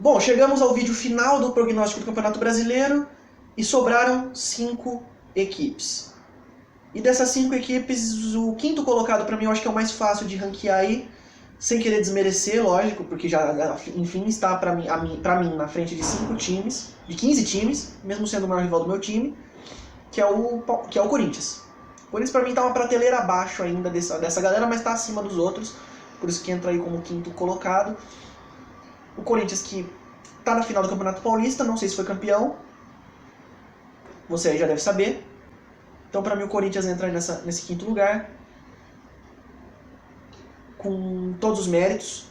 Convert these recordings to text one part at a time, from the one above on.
Bom, chegamos ao vídeo final do prognóstico do Campeonato Brasileiro e sobraram 5 equipes. E dessas 5 equipes, o quinto colocado para mim eu acho que é o mais fácil de ranquear aí, sem querer desmerecer, lógico, porque já, enfim, está para mim na frente de 5 times, de 15 times, mesmo sendo o maior rival do meu time, que é o Corinthians. O Corinthians para mim está uma prateleira abaixo ainda dessa galera, mas está acima dos outros, por isso que entra aí como quinto colocado. O Corinthians que está na final do Campeonato Paulista, não sei se foi campeão, você aí já deve saber. Então para mim o Corinthians entra nesse quinto lugar, com todos os méritos.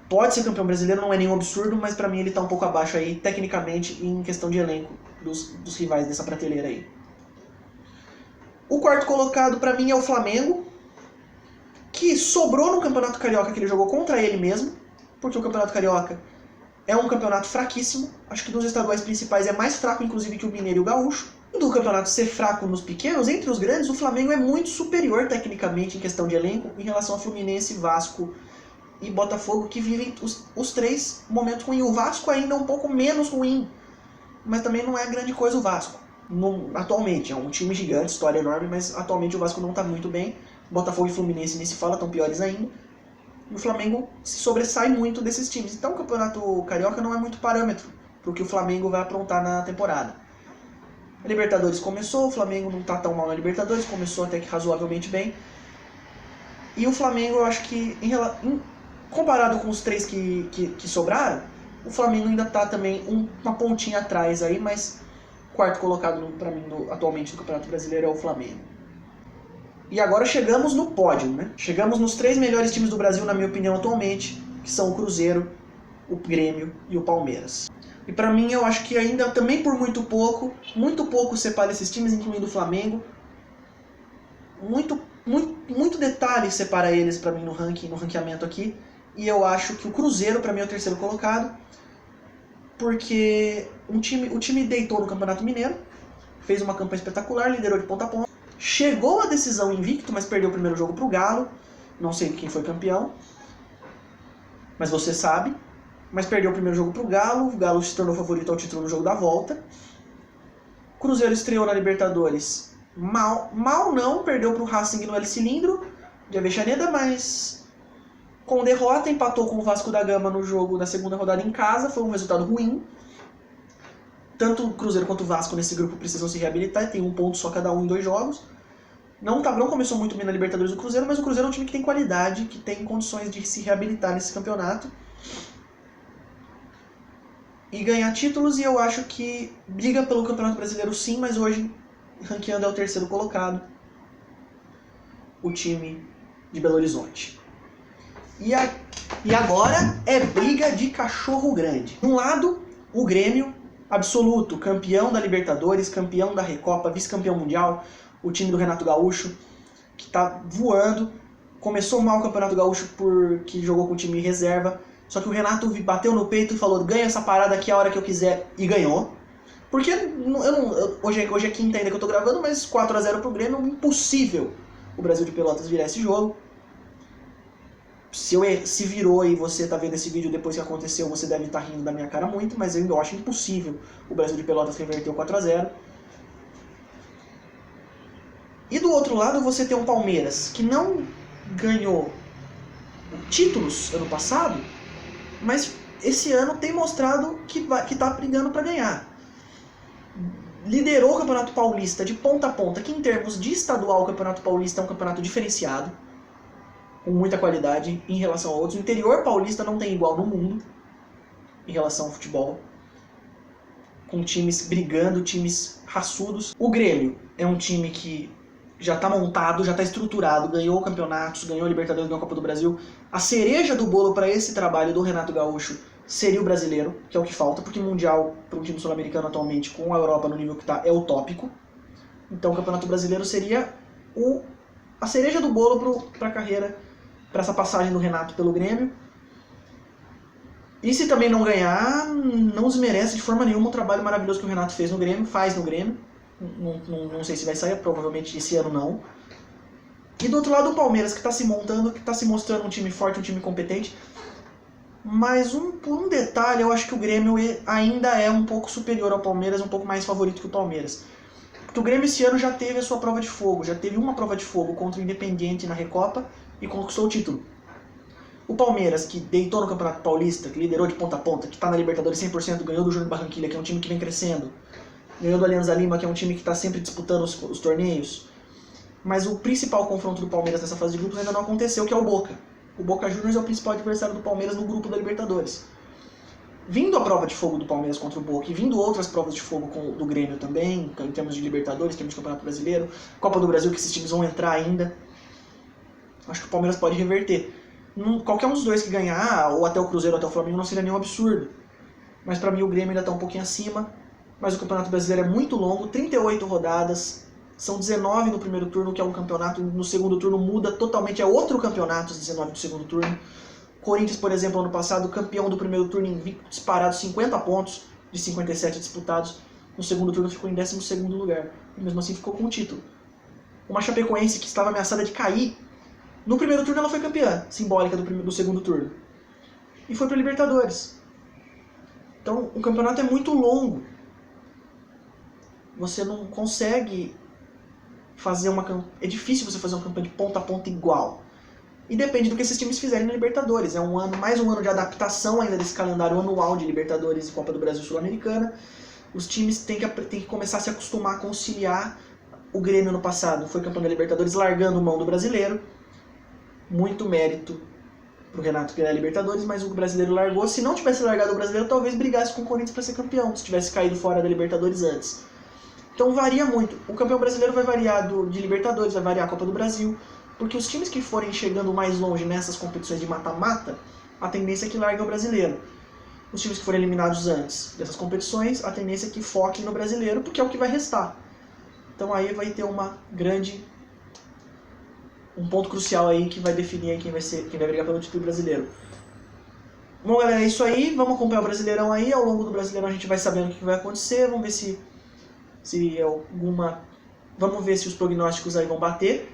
Pode ser campeão brasileiro, não é nenhum absurdo, mas pra mim ele tá um pouco abaixo aí, tecnicamente, em questão de elenco, dos rivais dessa prateleira aí. O quarto colocado pra mim é o Flamengo, que sobrou no Campeonato Carioca que ele jogou contra ele mesmo, porque o Campeonato Carioca é um campeonato fraquíssimo, acho que dos estaduais principais é mais fraco inclusive que o Mineiro e o Gaúcho. Do campeonato ser fraco nos pequenos, entre os grandes, o Flamengo é muito superior tecnicamente em questão de elenco em relação a Fluminense, Vasco e Botafogo, que vivem os 3 momentos ruins. O Vasco ainda é um pouco menos ruim, mas também não é grande coisa o Vasco. Atualmente, é um time gigante, história enorme, mas atualmente o Vasco não está muito bem. Botafogo e Fluminense nem se fala, estão piores ainda. E o Flamengo se sobressai muito desses times. Então o Campeonato Carioca não é muito parâmetro para o que o Flamengo vai aprontar na temporada. A Libertadores começou, o Flamengo não está tão mal na Libertadores, começou até que razoavelmente bem. E o Flamengo, eu acho que, comparado com os 3 que sobraram, o Flamengo ainda está também uma pontinha atrás aí, mas quarto colocado para mim atualmente no Campeonato Brasileiro é o Flamengo. E agora chegamos no pódio, né? Chegamos nos 3 melhores times do Brasil, na minha opinião, atualmente, que são o Cruzeiro, o Grêmio e o Palmeiras. E pra mim, eu acho que ainda também por muito pouco separa esses times, incluindo o Flamengo. Muito detalhe separa eles pra mim no ranqueamento aqui. E eu acho que o Cruzeiro pra mim é o terceiro colocado, porque o time deitou no Campeonato Mineiro, fez uma campanha espetacular, liderou de ponta a ponta, chegou à decisão invicto, mas perdeu o primeiro jogo pro Galo. Não sei quem foi campeão, mas você sabe. Mas perdeu o primeiro jogo pro Galo, o Galo se tornou favorito ao título no jogo da volta. O Cruzeiro estreou na Libertadores mal não, perdeu pro Racing no El Cilindro de Avellaneda, mas com derrota, empatou com o Vasco da Gama no jogo da segunda rodada em casa, foi um resultado ruim. Tanto o Cruzeiro quanto o Vasco nesse grupo precisam se reabilitar, tem 1 ponto só cada um em 2 jogos. Não começou muito bem na Libertadores do Cruzeiro, mas o Cruzeiro é um time que tem qualidade, que tem condições de se reabilitar nesse campeonato e ganhar títulos, e eu acho que briga pelo Campeonato Brasileiro sim, mas hoje, ranqueando, é o terceiro colocado, o time de Belo Horizonte. E agora é briga de cachorro grande. De um lado, o Grêmio, absoluto, campeão da Libertadores, campeão da Recopa, vice-campeão mundial, o time do Renato Gaúcho, que tá voando. Começou mal o Campeonato Gaúcho porque jogou com o time reserva, só que o Renato bateu no peito e falou: ganha essa parada aqui a hora que eu quiser, e ganhou. Porque hoje é quinta ainda que eu tô gravando, mas 4-0 pro Grêmio, impossível o Brasil de Pelotas virar esse jogo. Se virou e você tá vendo esse vídeo depois que aconteceu, você deve estar rindo da minha cara muito, mas eu ainda acho impossível o Brasil de Pelotas reverter o 4-0. E do outro lado você tem um Palmeiras que não ganhou títulos ano passado, mas esse ano tem mostrado que tá brigando para ganhar. Liderou o Campeonato Paulista de ponta a ponta, que em termos de estadual o Campeonato Paulista é um campeonato diferenciado, com muita qualidade em relação a outros. O interior paulista não tem igual no mundo em relação ao futebol, com times brigando, times raçudos. O Grêmio é um time que já está montado, já está estruturado, ganhou campeonatos, ganhou a Libertadores, ganhou a Copa do Brasil. A cereja do bolo para esse trabalho do Renato Gaúcho seria o brasileiro, que é o que falta, porque Mundial para um time sul-americano atualmente, com a Europa no nível que está, é utópico. Então o Campeonato Brasileiro seria a cereja do bolo para a carreira, para essa passagem do Renato pelo Grêmio. E se também não ganhar, não desmerece de forma nenhuma o trabalho maravilhoso que o Renato fez no Grêmio, faz no Grêmio. Não sei se vai sair, provavelmente esse ano não. E do outro lado o Palmeiras, que está se montando, que está se mostrando um time forte, um time competente. Mas por um detalhe, eu acho que o Grêmio ainda é um pouco superior ao Palmeiras, um pouco mais favorito que o Palmeiras. Porque o Grêmio esse ano já teve a sua prova de fogo, já teve uma prova de fogo contra o Independiente na Recopa e conquistou o título. O Palmeiras, que deitou no Campeonato Paulista, que liderou de ponta a ponta, que está na Libertadores 100%, ganhou do Júnior Barranquilla, que é um time que vem crescendo, ganhou do Alianza Lima, que é um time que está sempre disputando os torneios. Mas o principal confronto do Palmeiras nessa fase de grupos ainda não aconteceu, que é o Boca. O Boca Juniors é o principal adversário do Palmeiras no grupo da Libertadores. Vindo a prova de fogo do Palmeiras contra o Boca e vindo outras provas de fogo do Grêmio também, em termos de Libertadores, em termos de Campeonato Brasileiro, Copa do Brasil, que esses times vão entrar ainda, acho que o Palmeiras pode reverter. Qualquer um dos dois que ganhar, ou até o Cruzeiro ou até o Flamengo, não seria nenhum absurdo. Mas para mim o Grêmio ainda está um pouquinho acima, mas o Campeonato Brasileiro é muito longo, 38 rodadas, são 19 no primeiro turno, que é um campeonato, no segundo turno muda totalmente, é outro campeonato, os 19 do segundo turno. Corinthians, por exemplo, ano passado, campeão do primeiro turno invicto, disparado 50 pontos de 57 disputados. No segundo turno ficou em 12º lugar. E mesmo assim ficou com o título. Uma Chapecoense que estava ameaçada de cair, no primeiro turno ela foi campeã, simbólica do segundo turno. E foi para a Libertadores. Então o campeonato é muito longo. Você não consegue fazer é difícil você fazer uma campanha de ponta a ponta igual. E depende do que esses times fizerem na Libertadores. É mais um ano de adaptação ainda desse calendário anual de Libertadores e Copa do Brasil Sul-Americana. Os times têm que começar a se acostumar a conciliar. O Grêmio no passado foi campeão da Libertadores largando mão do brasileiro. Muito mérito pro Renato ganhar a Libertadores, mas o brasileiro largou. Se não tivesse largado o brasileiro, talvez brigasse com o Corinthians para ser campeão, se tivesse caído fora da Libertadores antes. Então varia muito. O campeão brasileiro vai variar de Libertadores, vai variar a Copa do Brasil. Porque os times que forem chegando mais longe nessas competições de mata-mata, a tendência é que larguem o brasileiro. Os times que forem eliminados antes dessas competições, a tendência é que foquem no brasileiro, porque é o que vai restar. Então aí vai ter um ponto crucial aí que vai definir aí quem vai brigar pelo título brasileiro. Bom, galera, é isso aí. Vamos acompanhar o Brasileirão aí. Ao longo do Brasileirão a gente vai sabendo o que vai acontecer. Vamos ver Vamos ver se os prognósticos aí vão bater.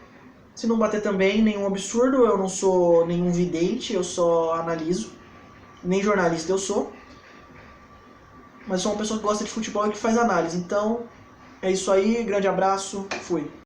Se não bater também, nenhum absurdo, eu não sou nenhum vidente, eu só analiso. Nem jornalista eu sou. Mas sou uma pessoa que gosta de futebol e que faz análise. Então, é isso aí, grande abraço, fui.